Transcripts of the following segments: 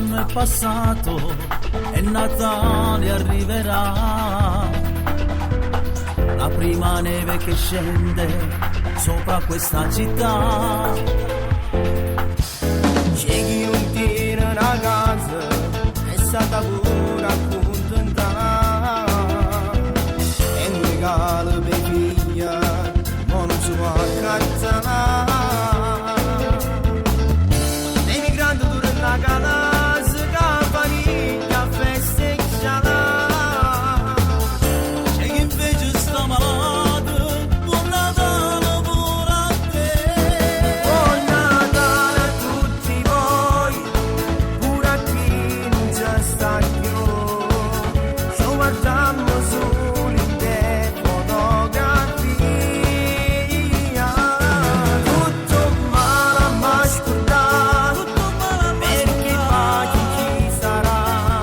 anno è passato e Natale arriverà. La prima neve che scende sopra questa città. C'è chi non tiene una casa è stata pure accontentata. È un regalo per figlia, ma non si può accattare. L'emigrante dura una casa che famiglia festeggiala. C'è chi invece sta malato, buon Natale pure a te. Buon Natale a tutti voi, pure a chi non c'è sta più. Ci guardiamo solo in te fotografia. Tutto male ma scordato, perché pace ci sarà.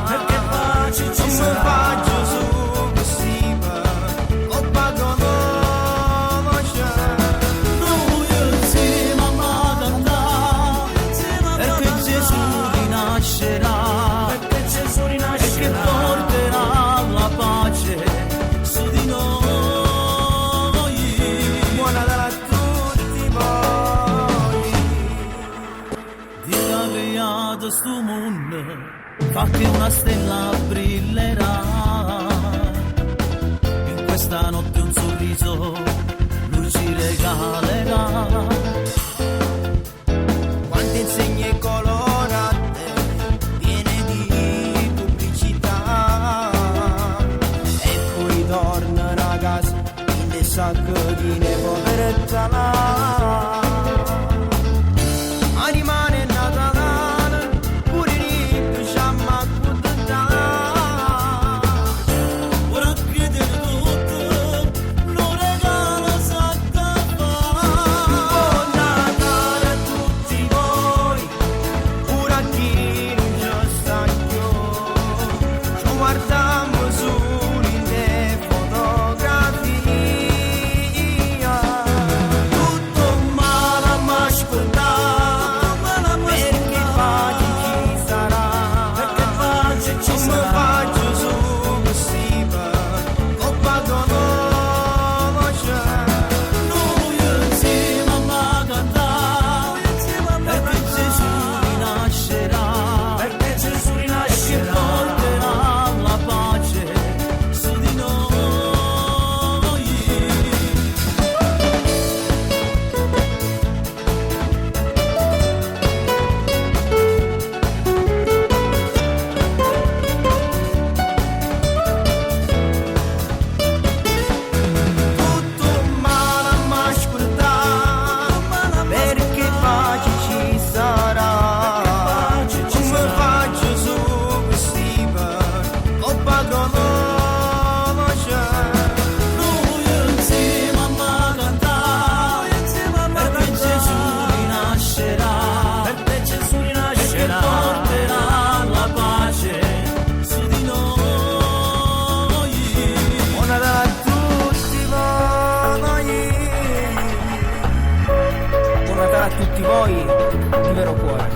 Perché pace ci Non mi sarà. faccio su possibile, coppa conosce. Noi insieme a cantare, perché Gesù rinascerà, e che porterà la pace su di noi. Buon Natale a tutti voi. Dio ha creato sto mondo, fa che una stella brillerà. In questa notte un sorriso lui ci regalerà. Quante insegne colorate, piene di pubblicità. E poi tornano a casa in dei sacchi di povertà. Ma rimane Natale, pure lì diciamo accontentare. Ora chiedere tutto, lo regala sacca Buon Natale a tutti voi, pure a chi non ci sta più. Ci guardiamo solo in te fotografia. Tutto male ma scordato, perché pace ci sarà. Perché pace ci Non mi sarà. faccio su possibile, coppa conosce. Noi insieme a cantare, perché Gesù rinascerà, e che porterà la pace su di noi. Tutto male ma scordato, perché pace ci sarà. Non mi faccio su possibile, coppa conosce. Noi insieme a cantare, perché Gesù rinascerà, e che porterà la pace su di noi. Buon Natale a tutti voi. Buon Natale a tutti voi, di vero cuore.